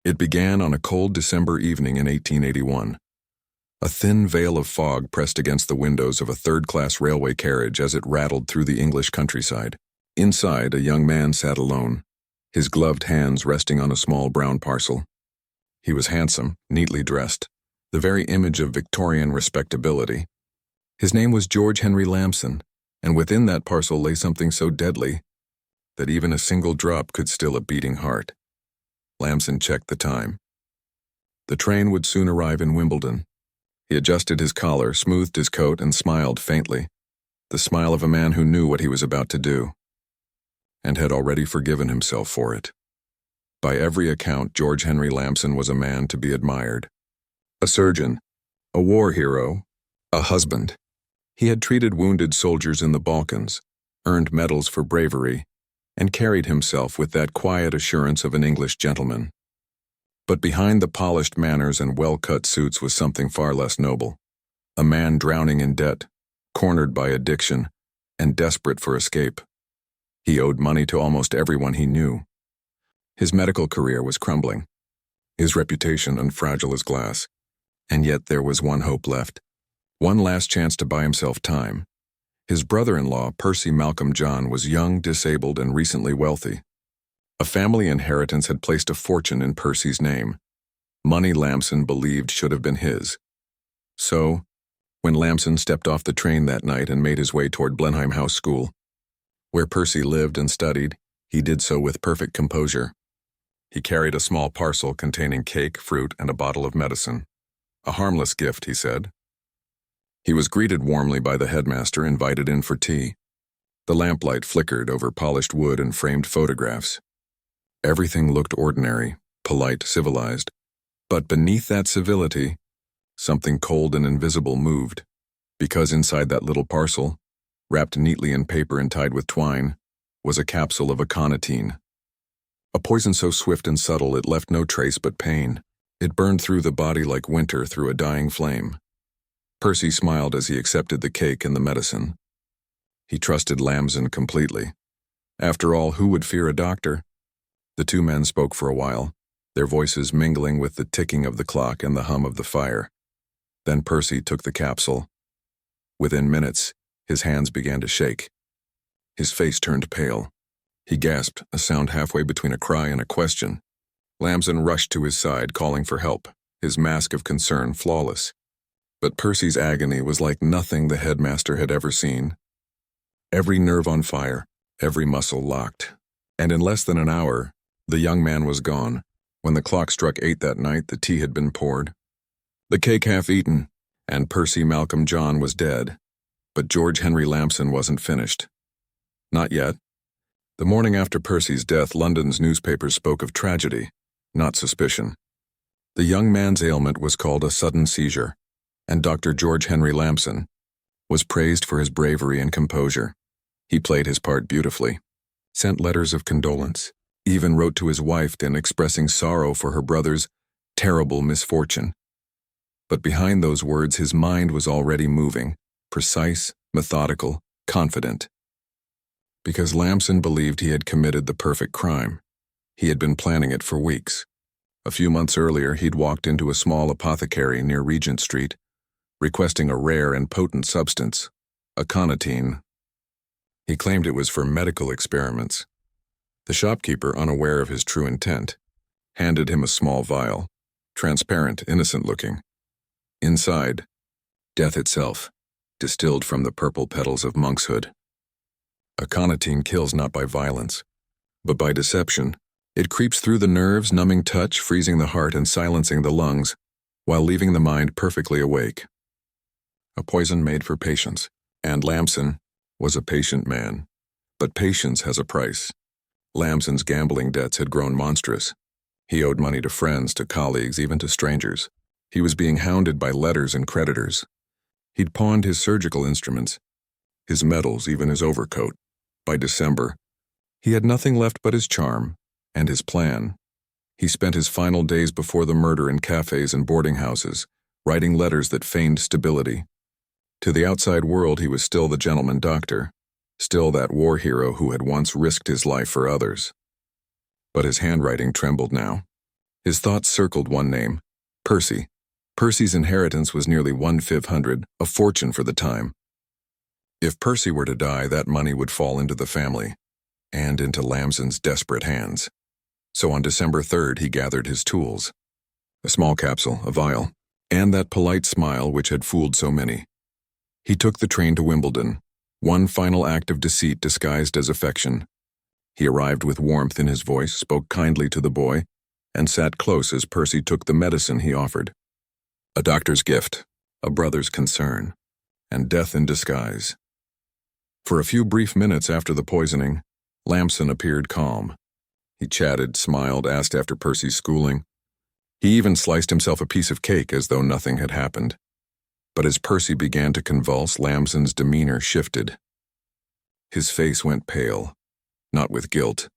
It began on a cold December evening in 1881. A thin veil of fog pressed against the windows of a third-class railway carriage as it rattled through the English countryside. Inside, a young man sat alone, his gloved hands resting on a small brown parcel. He was handsome, neatly dressed, the very image of Victorian respectability. His name was George Henry Lamson, and within that parcel lay something so deadly that even a single drop could still a beating heart. Lamson checked the time. The train would soon arrive in Wimbledon. He adjusted his collar, smoothed his coat, and smiled faintly, the smile of a man who knew what he was about to do, and had already forgiven himself for it. By every account, George Henry Lamson was a man to be admired. A surgeon, a war hero, a husband. He had treated wounded soldiers in the Balkans, earned medals for bravery, and carried himself with that quiet assurance of an English gentleman. But behind the polished manners and well-cut suits was something far less noble. A man drowning in debt, cornered by addiction, and desperate for escape. He owed money to almost everyone he knew. His medical career was crumbling, his reputation unfragile as glass, and yet there was one hope left, one last chance to buy himself time. His brother-in-law, Percy Malcolm John, was young, disabled, and recently wealthy. A family inheritance had placed a fortune in Percy's name. Money Lamson believed should have been his. So, when Lamson stepped off the train that night and made his way toward Blenheim House School, where Percy lived and studied, he did so with perfect composure. He carried a small parcel containing cake, fruit, and a bottle of medicine. A harmless gift, he said. He was greeted warmly by the headmaster, invited in for tea. The lamplight flickered over polished wood and framed photographs. Everything looked ordinary, polite, civilized. But beneath that civility, something cold and invisible moved, because inside that little parcel, wrapped neatly in paper and tied with twine, was a capsule of aconitine. A poison so swift and subtle it left no trace but pain. It burned through the body like winter through a dying flame. Percy smiled as he accepted the cake and the medicine. He trusted Lamson completely. After all, who would fear a doctor? The two men spoke for a while, their voices mingling with the ticking of the clock and the hum of the fire. Then Percy took the capsule. Within minutes, his hands began to shake. His face turned pale. He gasped, a sound halfway between a cry and a question. Lamson rushed to his side, calling for help, his mask of concern flawless. But Percy's agony was like nothing the headmaster had ever seen. Every nerve on fire, every muscle locked. And in less than an hour, the young man was gone. When the clock struck 8 that night, the tea had been poured, the cake half eaten, and Percy Malcolm John was dead. But George Henry Lamson wasn't finished. Not yet. The morning after Percy's death, London's newspapers spoke of tragedy, not suspicion. The young man's ailment was called a sudden seizure, and Dr. George Henry Lamson was praised for his bravery and composure. He played his part beautifully, sent letters of condolence, even wrote to his wife then expressing sorrow for her brother's terrible misfortune. But behind those words his mind was already moving, precise, methodical, confident. Because Lamson believed he had committed the perfect crime. He had been planning it for weeks. A few months earlier, he'd walked into a small apothecary near Regent Street, requesting a rare and potent substance, aconitine. He claimed it was for medical experiments. The shopkeeper, unaware of his true intent, handed him a small vial, transparent, innocent-looking. Inside, death itself, distilled from the purple petals of monkshood. Aconitine kills not by violence, but by deception. It creeps through the nerves, numbing touch, freezing the heart, and silencing the lungs, while leaving the mind perfectly awake. A poison made for patience, and Lamson was a patient man. But patience has a price. Lamson's gambling debts had grown monstrous. He owed money to friends, to colleagues, even to strangers. He was being hounded by letters and creditors. He'd pawned his surgical instruments, his medals, even his overcoat. By December, he had nothing left but his charm and his plan. He spent his final days before the murder in cafes and boarding houses, writing letters that feigned stability. To the outside world, he was still the gentleman doctor, still that war hero who had once risked his life for others. But his handwriting trembled now. His thoughts circled one name: Percy. Percy's inheritance was nearly 1/500, a fortune for the time. If Percy were to die, that money would fall into the family, and into Lamson's desperate hands. So on December 3rd, he gathered his tools: a small capsule, a vial, and that polite smile which had fooled so many. He took the train to Wimbledon, one final act of deceit disguised as affection. He arrived with warmth in his voice, spoke kindly to the boy, and sat close as Percy took the medicine he offered. A doctor's gift, a brother's concern, and death in disguise. For a few brief minutes after the poisoning, Lamson appeared calm. He chatted, smiled, asked after Percy's schooling. He even sliced himself a piece of cake as though nothing had happened. But as Percy began to convulse, Lamson's demeanor shifted. His face went pale, not with guilt,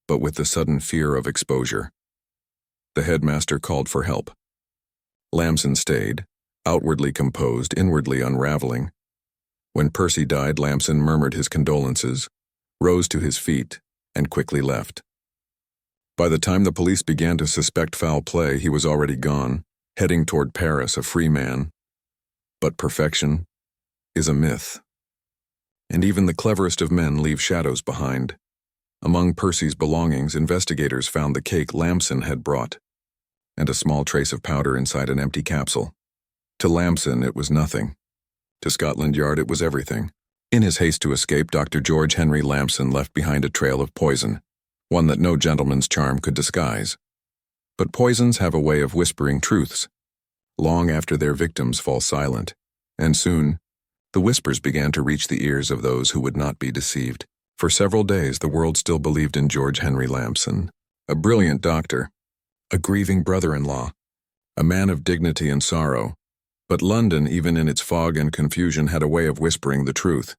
but with the sudden fear of exposure. The headmaster called for help. Lamson stayed, outwardly composed, inwardly unraveling. When Percy died, Lamson murmured his condolences, rose to his feet, and quickly left. By the time the police began to suspect foul play, he was already gone, heading toward Paris, a free man. But perfection is a myth. And even the cleverest of men leave shadows behind. Among Percy's belongings, investigators found the cake Lamson had brought, and a small trace of powder inside an empty capsule. To Lamson, it was nothing. To Scotland Yard, it was everything. In his haste to escape, Dr. George Henry Lamson left behind a trail of poison, one that no gentleman's charm could disguise. But poisons have a way of whispering truths, long after their victims fall silent, and soon, the whispers began to reach the ears of those who would not be deceived. For several days, the world still believed in George Henry Lamson, a brilliant doctor, a grieving brother-in-law, a man of dignity and sorrow. But London, even in its fog and confusion, had a way of whispering the truth.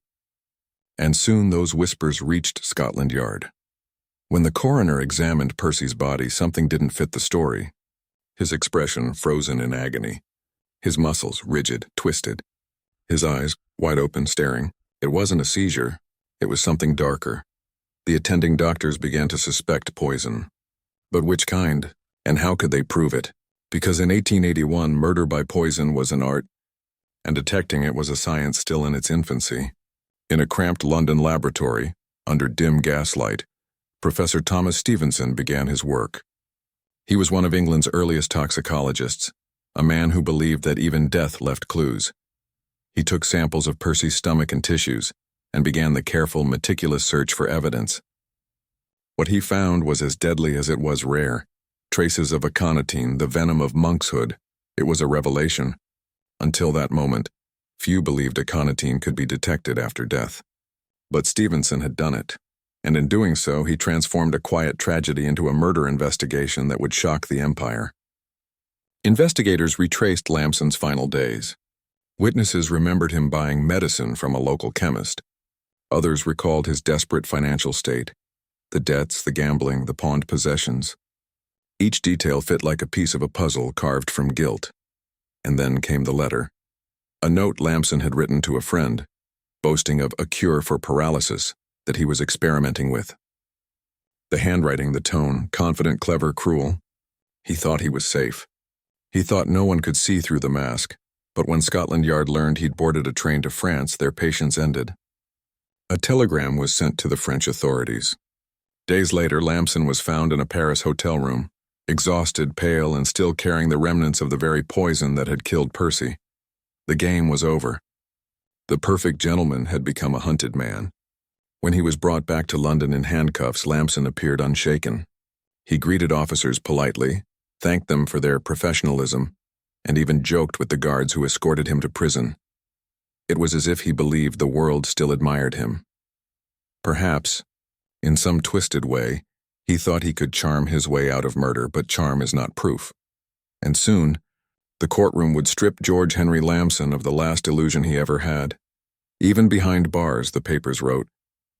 And soon those whispers reached Scotland Yard. When the coroner examined Percy's body, something didn't fit the story. His expression frozen in agony, his muscles rigid, twisted, his eyes wide open, staring. It wasn't a seizure, it was something darker. The attending doctors began to suspect poison. But which kind, and how could they prove it? Because in 1881, murder by poison was an art, and detecting it was a science still in its infancy. In a cramped London laboratory, under dim gaslight, Professor Thomas Stevenson began his work. He was one of England's earliest toxicologists, a man who believed that even death left clues. He took samples of Percy's stomach and tissues, and began the careful, meticulous search for evidence. What he found was as deadly as it was rare. Traces of aconitine, the venom of monkshood. It was a revelation. Until that moment, few believed aconitine could be detected after death. But Stevenson had done it, and in doing so, he transformed a quiet tragedy into a murder investigation that would shock the empire. Investigators retraced Lamson's final days. Witnesses remembered him buying medicine from a local chemist. Others recalled his desperate financial state, the debts, the gambling, the pawned possessions. Each detail fit like a piece of a puzzle carved from guilt. And then came the letter. A note Lamson had written to a friend, boasting of a cure for paralysis that he was experimenting with. The handwriting, the tone, confident, clever, cruel. He thought he was safe. He thought no one could see through the mask, but when Scotland Yard learned he'd boarded a train to France, their patience ended. A telegram was sent to the French authorities. Days later, Lamson was found in a Paris hotel room, exhausted, pale, and still carrying the remnants of the very poison that had killed Percy. The game was over. The perfect gentleman had become a hunted man. When he was brought back to London in handcuffs, Lamson appeared unshaken. He greeted officers politely, thanked them for their professionalism, and even joked with the guards who escorted him to prison. It was as if he believed the world still admired him. Perhaps, in some twisted way, he thought he could charm his way out of murder, but charm is not proof. And soon, the courtroom would strip George Henry Lamson of the last illusion he ever had. Even behind bars, the papers wrote,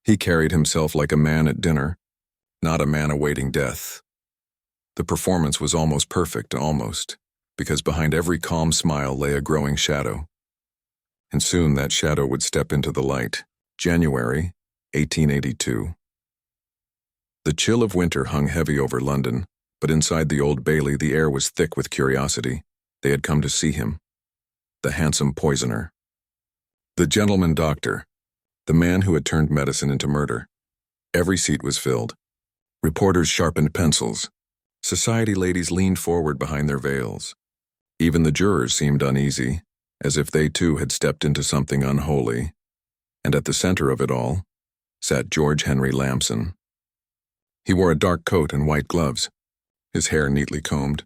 he carried himself like a man at dinner, not a man awaiting death. The performance was almost perfect, almost, because behind every calm smile lay a growing shadow. And soon that shadow would step into the light. January, 1882. The chill of winter hung heavy over London, But inside the Old Bailey, the air was thick with curiosity. They had come to see him. The handsome poisoner. The gentleman doctor. The man who had turned medicine into murder. Every seat was filled. Reporters sharpened pencils. Society ladies leaned forward behind their veils. Even the jurors seemed uneasy, as if they too had stepped into something unholy. And at the center of it all sat George Henry Lamson. He wore a dark coat and white gloves, his hair neatly combed.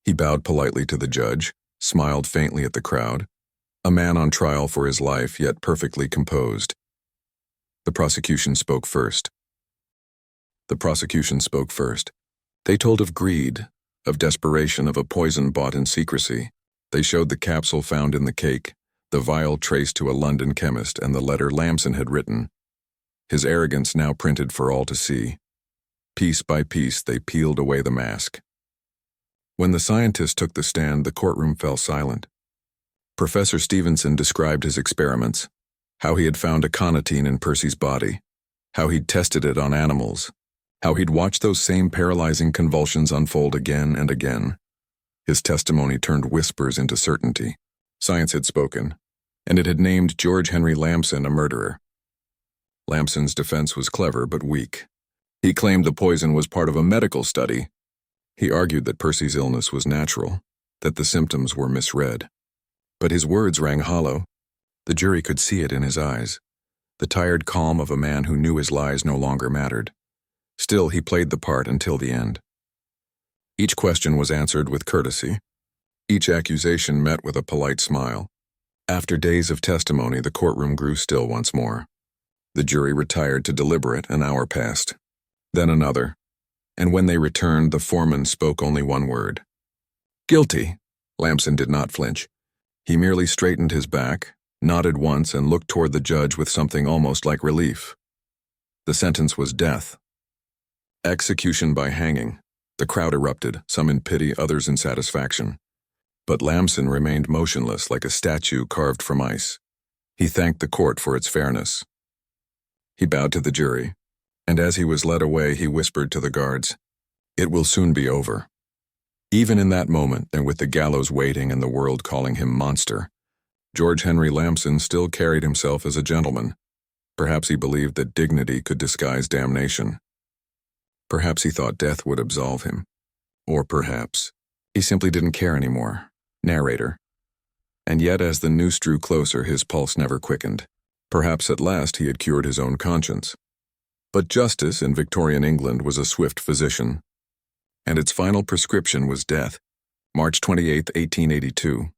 He bowed politely to the judge, smiled faintly at the crowd, a man on trial for his life, yet perfectly composed. The prosecution spoke first. They told of greed, of desperation, of a poison bought in secrecy. They showed the capsule found in the cake, the vial traced to a London chemist, and the letter Lamson had written. His arrogance now printed for all to see. Piece by piece, they peeled away the mask. When the scientist took the stand, the courtroom fell silent. Professor Stevenson described his experiments, how he had found aconitine in Percy's body, how he'd tested it on animals, how he'd watched those same paralyzing convulsions unfold again and again. His testimony turned whispers into certainty. Science had spoken, and it had named George Henry Lamson a murderer. Lamson's defense was clever but weak. He claimed the poison was part of a medical study. He argued that Percy's illness was natural, that the symptoms were misread. But his words rang hollow. The jury could see it in his eyes, the tired calm of a man who knew his lies no longer mattered. Still, he played the part until the end. Each question was answered with courtesy. Each accusation met with a polite smile. After days of testimony, the courtroom grew still once more. The jury retired to deliberate. An hour passed. Then another. And when they returned, the foreman spoke only one word. "Guilty." Lamson did not flinch. He merely straightened his back, nodded once, and looked toward the judge with something almost like relief. The sentence was death. Execution by hanging. The crowd erupted, some in pity, others in satisfaction. But Lamson remained motionless like a statue carved from ice. He thanked the court for its fairness. He bowed to the jury, and as he was led away, he whispered to the guards, "It will soon be over." Even in that moment, and with the gallows waiting and the world calling him monster, George Henry Lamson still carried himself as a gentleman. Perhaps he believed that dignity could disguise damnation. Perhaps he thought death would absolve him. Or perhaps he simply didn't care anymore. Narrator. And yet, as the noose drew closer, his pulse never quickened. Perhaps at last he had cured his own conscience. But justice in Victorian England was a swift physician, and its final prescription was death. March 28, 1882.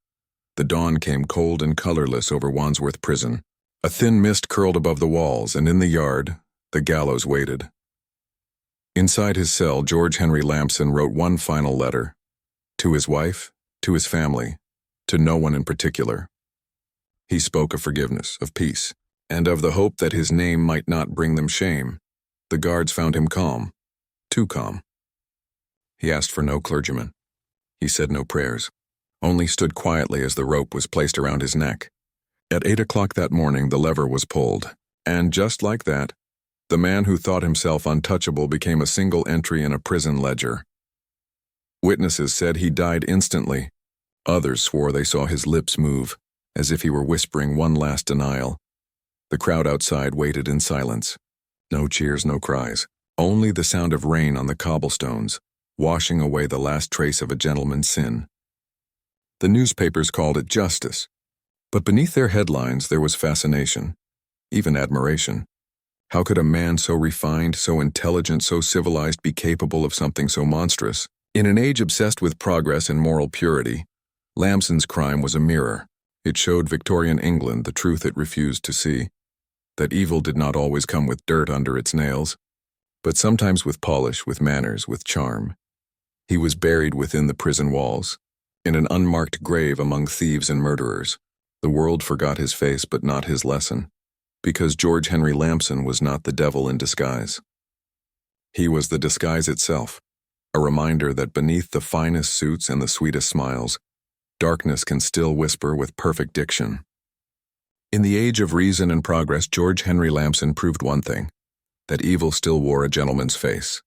The dawn came cold and colorless over Wandsworth Prison. A thin mist curled above the walls, and in the yard, the gallows waited. Inside his cell, George Henry Lamson wrote one final letter. To his wife, to his family, to no one in particular. He spoke of forgiveness, of peace, and of the hope that his name might not bring them shame. The guards found him calm, too calm. He asked for no clergyman. He said no prayers, only stood quietly as the rope was placed around his neck. At 8 o'clock that morning, the lever was pulled, and just like that, the man who thought himself untouchable became a single entry in a prison ledger. Witnesses said he died instantly. Others swore they saw his lips move, as if he were whispering one last denial. The crowd outside waited in silence. No cheers, no cries, only the sound of rain on the cobblestones, washing away the last trace of a gentleman's sin. The newspapers called it justice, but beneath their headlines there was fascination, even admiration. How could a man so refined, so intelligent, so civilized be capable of something so monstrous? In an age obsessed with progress and moral purity, Lamson's crime was a mirror. It showed Victorian England the truth it refused to see, that evil did not always come with dirt under its nails, but sometimes with polish, with manners, with charm. He was buried within the prison walls, in an unmarked grave among thieves and murderers. The world forgot his face but not his lesson, because George Henry Lamson was not the devil in disguise. He was the disguise itself, a reminder that beneath the finest suits and the sweetest smiles, darkness can still whisper with perfect diction. In the age of reason and progress, George Henry Lamson proved one thing, that evil still wore a gentleman's face.